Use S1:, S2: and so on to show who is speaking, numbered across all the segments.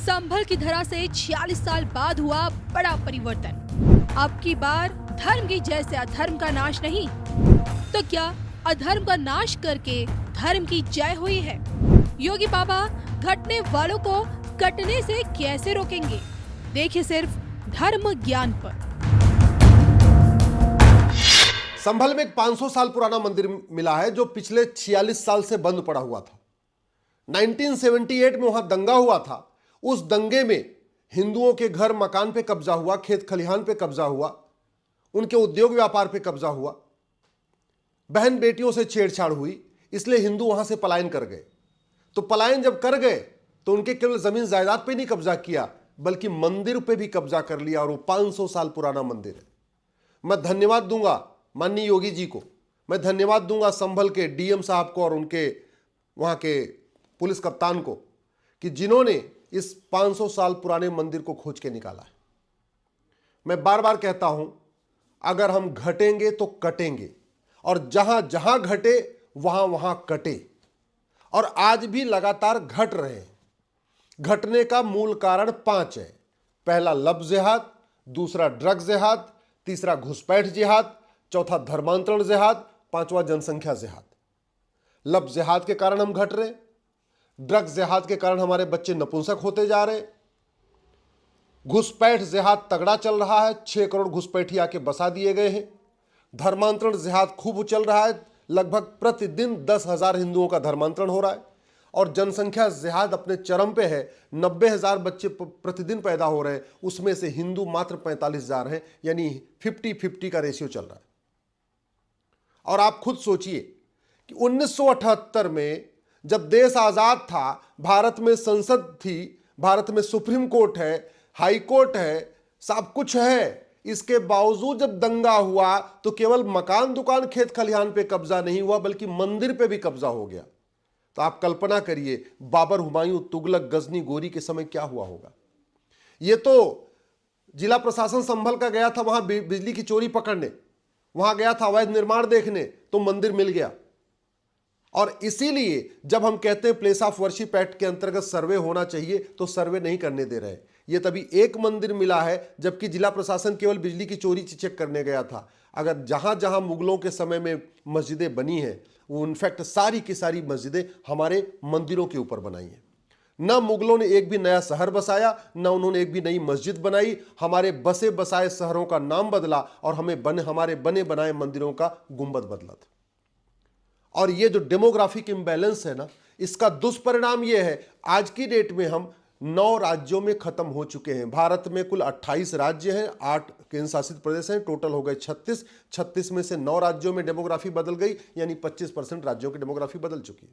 S1: संभल की धरा से 46 साल बाद हुआ बड़ा परिवर्तन। अब की बार धर्म की जय से अधर्म का नाश नहीं, तो क्या अधर्म का नाश करके धर्म की जय हुई है? योगी बाबा घटने वालों को कटने से कैसे रोकेंगे? देखिए सिर्फ धर्म ज्ञान पर।
S2: संभल में एक 500 साल पुराना मंदिर मिला है जो पिछले 46 साल से बंद पड़ा हुआ था। 1978 में वहां दंगा हुआ था। उस दंगे में हिंदुओं के घर मकान पे कब्जा हुआ, खेत खलिहान पे कब्जा हुआ, उनके उद्योग व्यापार पे कब्जा हुआ, बहन बेटियों से छेड़छाड़ हुई, इसलिए हिंदू वहां से पलायन कर गए। तो पलायन जब कर गए तो उनके केवल जमीन जायदाद पे नहीं कब्जा किया बल्कि मंदिर पे भी कब्जा कर लिया, और वो 500 साल पुराना मंदिर है। मैं धन्यवाद दूंगा माननीय योगी जी को, मैं धन्यवाद दूंगा संभल के डीएम साहब को और उनके वहां के पुलिस कप्तान को कि जिन्होंने इस 500 साल पुराने मंदिर को खोज के निकाला है। मैं बार बार कहता हूं, अगर हम घटेंगे तो कटेंगे, और जहां जहां घटे वहां वहां कटे, और आज भी लगातार घट रहे हैं। घटने का मूल कारण 5 है। पहला लव जिहाद, दूसरा ड्रग जिहाद, तीसरा घुसपैठ जिहाद, चौथा धर्मांतरण जिहाद, पांचवा जनसंख्या जिहाद। लव जिहाद के कारण हम घट रहे, ड्रग जिहाद के कारण हमारे बच्चे नपुंसक होते जा रहे, घुसपैठ जिहाद तगड़ा चल रहा है, 6 करोड़ घुसपैठी आके बसा दिए गए हैं। धर्मांतरण जिहाद खूब चल रहा है, लगभग प्रतिदिन 10,000 हिंदुओं का धर्मांतरण हो रहा है। और जनसंख्या जिहाद अपने चरम पे है, 90,000 बच्चे प्रतिदिन पैदा हो रहे हैं, उसमें से हिंदू मात्र 45,000 हैं, यानी 50-50 का रेशियो चल रहा है। और आप खुद सोचिए कि 1978 में जब देश आजाद था, भारत में संसद थी, भारत में सुप्रीम कोर्ट है, हाई कोर्ट है, सब कुछ है, इसके बावजूद जब दंगा हुआ तो केवल मकान दुकान खेत खलिहान पे कब्जा नहीं हुआ बल्कि मंदिर पे भी कब्जा हो गया। तो आप कल्पना करिए बाबर, हुमायूं, तुगलक, गजनी, गोरी के समय क्या हुआ होगा। ये तो जिला प्रशासन संभल का गया था वहां बिजली की चोरी पकड़ने, वहां गया था अवैध निर्माण देखने, तो मंदिर मिल गया। और इसीलिए जब हम कहते हैं प्लेस ऑफ वर्शिप एक्ट के अंतर्गत सर्वे होना चाहिए, तो सर्वे नहीं करने दे रहे। ये तभी एक मंदिर मिला है जबकि जिला प्रशासन केवल बिजली की चोरी चेक करने गया था। अगर जहां जहां मुगलों के समय में मस्जिदें बनी हैं, वो इनफैक्ट सारी की सारी मस्जिदें हमारे मंदिरों के ऊपर बनाई हैं। न मुगलों ने एक भी नया शहर बसाया, न उन्होंने एक भी नई मस्जिद बनाई। हमारे बसे बसाए शहरों का नाम बदला और हमारे बने बनाए मंदिरों का गुंबद बदला था। और ये जो डेमोग्राफिक इम्बैलेंस है ना, इसका दुष्परिणाम ये है, आज की डेट में हम 9 राज्यों में खत्म हो चुके हैं। भारत में कुल 28 राज्य हैं, 8 केंद्र शासित प्रदेश हैं, टोटल हो गए 36। 36 में से 9 राज्यों में डेमोग्राफी बदल गई, यानी 25% राज्यों की डेमोग्राफी बदल चुकी है।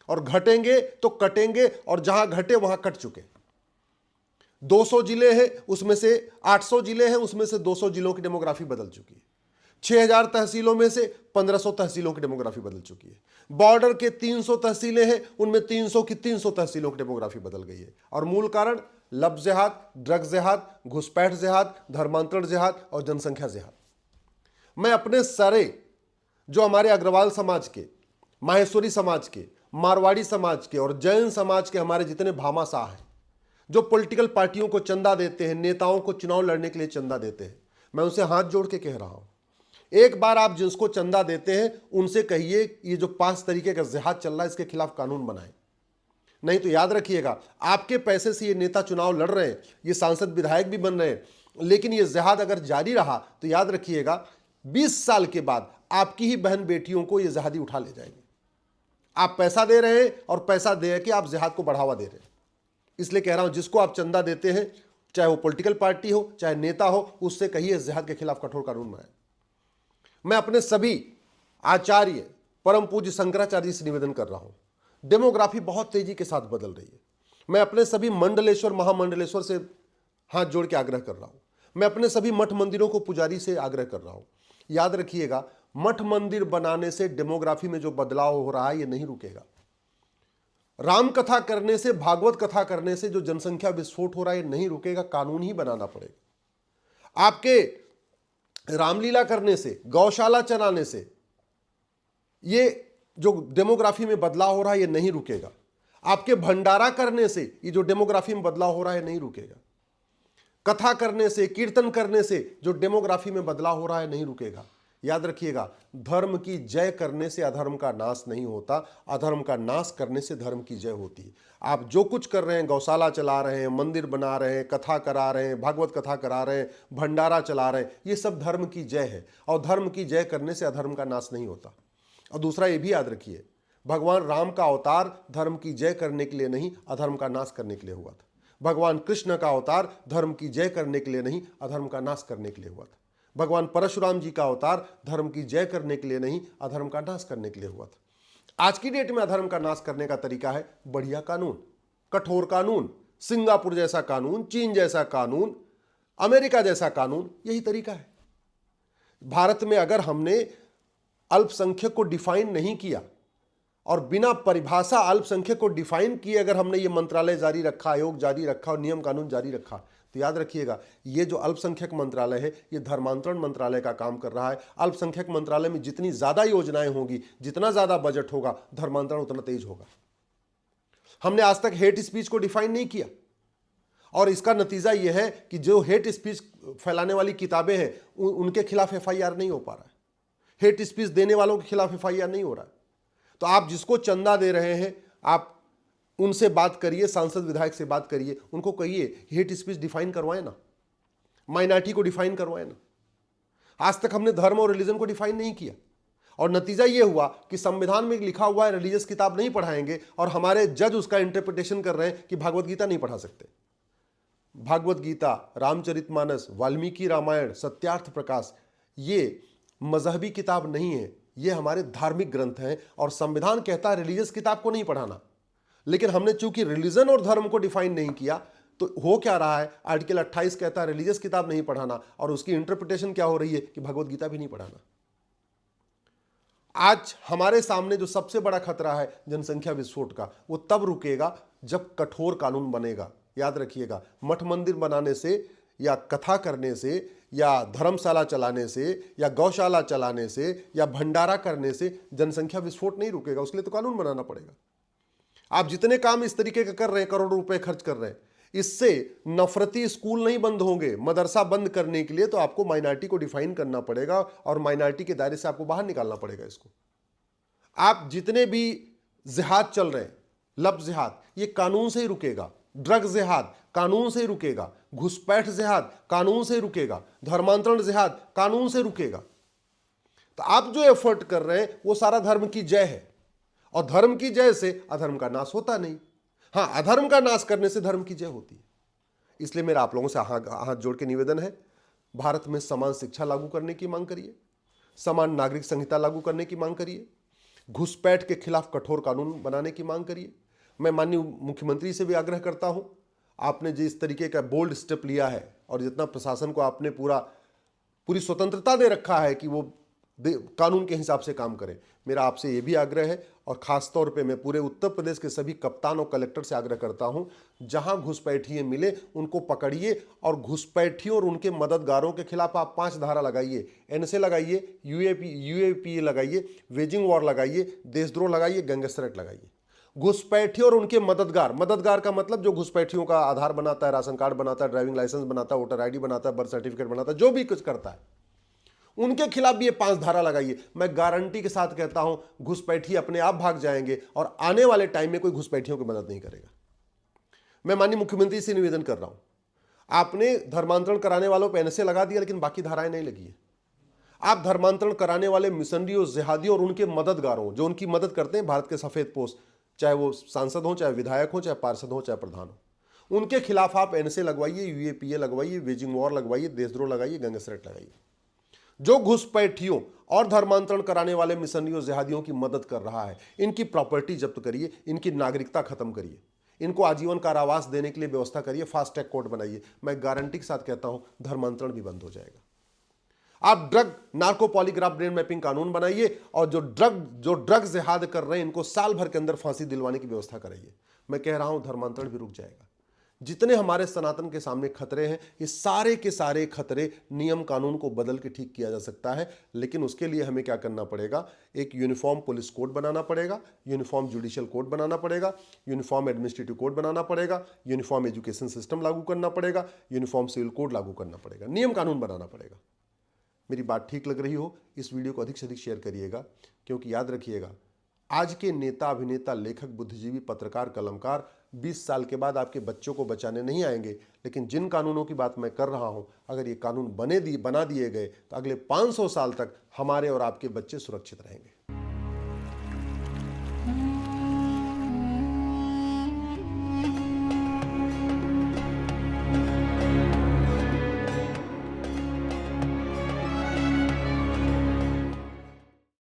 S2: और घटेंगे तो कटेंगे, और जहां घटे वहां कट चुके। 200 जिले हैं, उसमें से 800 जिले हैं, उसमें से 200 जिलों की डेमोग्राफी बदल चुकी है। 6,000 तहसीलों में से 1,500 तहसीलों की डेमोग्राफी बदल चुकी है। बॉर्डर के 300 तहसीलें हैं, उनमें 300 की 300 तहसीलों की डेमोग्राफी बदल गई है। और मूल कारण लव जिहाद, ड्रग जिहाद, घुसपैठ जिहाद, धर्मांतरण जिहाद और जनसंख्या जिहाद। मैं अपने सारे जो हमारे अग्रवाल समाज के, माहेश्वरी समाज के, मारवाड़ी समाज के और जैन समाज के हमारे जितने भामाशाह हैं, जो पॉलिटिकल पार्टियों को चंदा देते हैं, नेताओं को चुनाव लड़ने के लिए चंदा देते हैं, मैं उनसे हाथ जोड़ के कह रहा हूं, एक बार आप जिसको चंदा देते हैं उनसे कहिए ये जो 5 तरीके का जिहाद चल रहा है इसके खिलाफ कानून बनाएं। नहीं तो याद रखिएगा, आपके पैसे से ये नेता चुनाव लड़ रहे हैं, ये सांसद विधायक भी बन रहे हैं, लेकिन ये जिहाद अगर जारी रहा तो याद रखिएगा 20 साल के बाद आपकी ही बहन बेटियों को ये जिहादी उठा ले जाएंगे। आप पैसा दे रहे हैं और पैसा दे के आप जिहाद को बढ़ावा दे रहे हैं। इसलिए कह रहा हूं, जिसको आप चंदा देते हैं, चाहे वो पॉलिटिकल पार्टी हो चाहे नेता हो, उससे कहिए जिहाद के खिलाफ कठोर कानून बनाए। मैं अपने सभी आचार्य परम पूज्य शंकराचार्य जी से निवेदन कर रहा हूं, डेमोग्राफी बहुत तेजी के साथ बदल रही है। मैं अपने सभी मंडलेश्वर महामंडलेश्वर से हाथ जोड़ के आग्रह कर रहा हूं। मैं अपने सभी मठ मंदिरों को पुजारी से आग्रह कर रहा हूं, याद रखिएगा, मठ मंदिर बनाने से डेमोग्राफी में जो बदलाव हो रहा है ये नहीं रुकेगा। राम कथा करने से, भागवत कथा करने से जो जनसंख्या विस्फोट हो रहा है ये नहीं रुकेगा, कानून ही बनाना पड़ेगा। आपके रामलीला करने से, गौशाला चलाने से ये जो डेमोग्राफी में बदलाव हो रहा है ये नहीं रुकेगा। आपके भंडारा करने से ये जो डेमोग्राफी में बदलाव हो रहा है नहीं रुकेगा। कथा करने से, कीर्तन करने से जो डेमोग्राफी में बदलाव हो रहा है नहीं रुकेगा। याद रखिएगा, धर्म की जय करने से अधर्म का नाश नहीं होता, अधर्म का नाश करने से धर्म की जय होती है। आप जो कुछ कर रहे हैं, गौशाला चला रहे हैं, मंदिर बना रहे हैं, कथा करा रहे हैं, भागवत कथा करा रहे हैं, भंडारा चला रहे हैं, ये सब धर्म की जय है। और धर्म की जय करने से अधर्म का नाश नहीं होता। और दूसरा ये भी याद रखिए, भगवान राम का अवतार धर्म की जय करने के लिए नहीं, अधर्म का नाश करने के लिए हुआ था। भगवान कृष्ण का अवतार धर्म की जय करने के लिए नहीं, अधर्म का नाश करने के लिए हुआ था। भगवान परशुराम जी का अवतार धर्म की जय करने के लिए नहीं, अधर्म का नाश करने के लिए हुआ था। आज की डेट में अधर्म का नाश करने का तरीका है बढ़िया कानून, कठोर कानून, सिंगापुर जैसा कानून, चीन जैसा कानून, अमेरिका जैसा कानून, यही तरीका है। भारत में अगर हमने अल्पसंख्यक को डिफाइन नहीं किया और बिना परिभाषा अल्पसंख्यक को डिफाइन किए अगर हमने ये मंत्रालय जारी रखा, आयोग जारी रखा और नियम कानून जारी रखा, तो याद रखिएगा ये जो अल्पसंख्यक मंत्रालय है ये धर्मांतरण मंत्रालय का काम कर रहा है। अल्पसंख्यक मंत्रालय में जितनी ज्यादा योजनाएं होंगी, जितना ज्यादा बजट होगा, धर्मांतरण उतना तेज होगा। हमने आज तक हेट स्पीच को डिफाइन नहीं किया और इसका नतीजा यह है कि जो हेट स्पीच फैलाने वाली किताबें हैं उनके खिलाफ एफआईआर नहीं हो पा रहा है, हेट स्पीच देने वालों के खिलाफ एफआईआर नहीं हो रहा है। तो आप जिसको चंदा दे रहे हैं, आप उनसे बात करिए, सांसद विधायक से बात करिए, उनको कहिए हेट स्पीच डिफाइन करवाए ना, माइनॉरिटी को डिफाइन करवाए ना। आज तक हमने धर्म और रिलीजन को डिफाइन नहीं किया और नतीजा यह हुआ कि संविधान में लिखा हुआ है रिलीजियस किताब नहीं पढ़ाएंगे और हमारे जज उसका इंटरप्रिटेशन कर रहे हैं कि भागवत गीता नहीं पढ़ा सकते। भागवत गीता, रामचरितमानस, वाल्मीकि रामायण, सत्यार्थ प्रकाश, ये मजहबी किताब नहीं है, ये हमारे धार्मिक ग्रंथ हैं और संविधान कहता है रिलीजियस किताब को नहीं पढ़ाना। लेकिन हमने चूंकि रिलीजन और धर्म को डिफाइन नहीं किया तो हो क्या रहा है, आर्टिकल 28 कहता है रिलीजियस किताब नहीं पढ़ाना और उसकी इंटरप्रिटेशन क्या हो रही है कि भगवत गीता भी नहीं पढ़ाना। आज हमारे सामने जो सबसे बड़ा खतरा है जनसंख्या विस्फोट का, वो तब रुकेगा जब कठोर कानून बनेगा। याद रखिएगा, मठ मंदिर बनाने से या कथा करने से या धर्मशाला चलाने से या गौशाला चलाने से या भंडारा करने से जनसंख्या विस्फोट नहीं रुकेगा, उसके लिए तो कानून बनाना पड़ेगा। आप जितने काम इस तरीके के कर रहे हैं, करोड़ों रुपए खर्च कर रहे हैं, इससे नफरती स्कूल नहीं बंद होंगे। मदरसा बंद करने के लिए तो आपको माइनॉरिटी को डिफाइन करना पड़ेगा और माइनॉरिटी के दायरे से आपको बाहर निकालना पड़ेगा इसको। आप जितने भी जिहाद चल रहे हैं, लब जिहाद, ये कानून से ही रुकेगा। ड्रग जिहाद कानून से ही रुकेगा, घुसपैठ जिहाद कानून से ही रुकेगा, धर्मांतरण जिहाद कानून से रुकेगा। तो आप जो एफर्ट कर रहे हैं वो सारा धर्म की जय है और धर्म की जय से अधर्म का नाश होता नहीं। हाँ, अधर्म का नाश करने से धर्म की जय होती है। इसलिए मेरा आप लोगों से हाथ जोड़ के निवेदन है, भारत में समान शिक्षा लागू करने की मांग करिए, समान नागरिक संहिता लागू करने की मांग करिए, घुसपैठ के खिलाफ कठोर कानून बनाने की मांग करिए। मैं माननीय मुख्यमंत्री से भी आग्रह करता हूं, आपने जिस तरीके का बोल्ड स्टेप लिया है और जितना प्रशासन को आपने पूरी स्वतंत्रता दे रखा है कि वो कानून के हिसाब से काम करें, मेरा आपसे ये भी आग्रह है। और खास तौर पे मैं पूरे उत्तर प्रदेश के सभी कप्तान और कलेक्टर से आग्रह करता हूं, जहां घुसपैठिए मिले उनको पकड़िए और घुसपैठियों और उनके मददगारों के खिलाफ आप 5 धारा लगाइए, एनएसए लगाइए, यूएपीए लगाइए, वेजिंग वॉर लगाइए, देशद्रोह लगाइए, गैंगस्टर एक्ट लगाइए। घुसपैठियों और उनके मददगार का मतलब जो घुसपैठियों का आधार बनाता है, राशन कार्ड बनाता है, ड्राइविंग लाइसेंस बनाता है, वोटर आईडी बनाता है, बर्थ सर्टिफिकेट बनाता है, जो भी कुछ करता है, उनके खिलाफ भी ये 5 धारा लगाइए। मैं गारंटी के साथ कहता हूं घुसपैठी अपने आप भाग जाएंगे और आने वाले टाइम में कोई घुसपैठियों की मदद नहीं करेगा। मैं माननीय मुख्यमंत्री से निवेदन कर रहा हूं, आपने धर्मांतरण कराने वालों पर एनएसए लगा दिया लेकिन बाकी धाराएं नहीं लगी है। आप धर्मांतरण कराने वाले मिशनरियों, जिहादियों और उनके मददगारों जो उनकी मदद करते हैं, भारत के सफेद पोस्ट, चाहे वो सांसद हो, चाहे विधायक हो, चाहे पार्षद हो, चाहे प्रधान हो, उनके खिलाफ आप एनएसए लगवाइए, यूएपीए लगवाइए, वेजिंग वॉर लगवाइए, देशद्रोह लगाइए, गैंगस्टर एक्ट लगाइए। जो घुसपैठियों और धर्मांतरण कराने वाले मिशनरियों, जिहादियों की मदद कर रहा है, इनकी प्रॉपर्टी जब्त करिए, इनकी नागरिकता खत्म करिए, इनको आजीवन कारावास देने के लिए व्यवस्था करिए, फास्ट ट्रैक कोर्ट बनाइए। मैं गारंटी के साथ कहता हूं धर्मांतरण भी बंद हो जाएगा। आप drug narco polygraph brain mapping कानून बनाइए और जो ड्रग जिहाद कर रहे हैं इनको साल भर के अंदर फांसी दिलवाने की व्यवस्था कराइए। मैं कह रहा हूं धर्मांतरण भी रुक जाएगा। जितने हमारे सनातन के सामने खतरे हैं, ये सारे के सारे खतरे नियम कानून को बदल के ठीक किया जा सकता है। लेकिन उसके लिए हमें क्या करना पड़ेगा? एक यूनिफॉर्म पुलिस कोड बनाना पड़ेगा, यूनिफॉर्म जुडिशियल कोड बनाना पड़ेगा, यूनिफॉर्म एडमिनिस्ट्रेटिव कोड बनाना पड़ेगा, यूनिफॉर्म एजुकेशन सिस्टम लागू करना पड़ेगा, यूनिफॉर्म सिविल कोड लागू करना पड़ेगा, नियम कानून बनाना पड़ेगा। मेरी बात ठीक लग रही हो, इस वीडियो को अधिक से अधिक शेयर करिएगा, क्योंकि याद रखिएगा, आज के नेता, अभिनेता, लेखक, बुद्धिजीवी, पत्रकार, कलमकार 20 साल के बाद आपके बच्चों को बचाने नहीं आएंगे। लेकिन जिन कानूनों की बात मैं कर रहा हूं, अगर ये कानून बना दिए गए तो अगले 500 साल तक हमारे और आपके बच्चे सुरक्षित रहेंगे।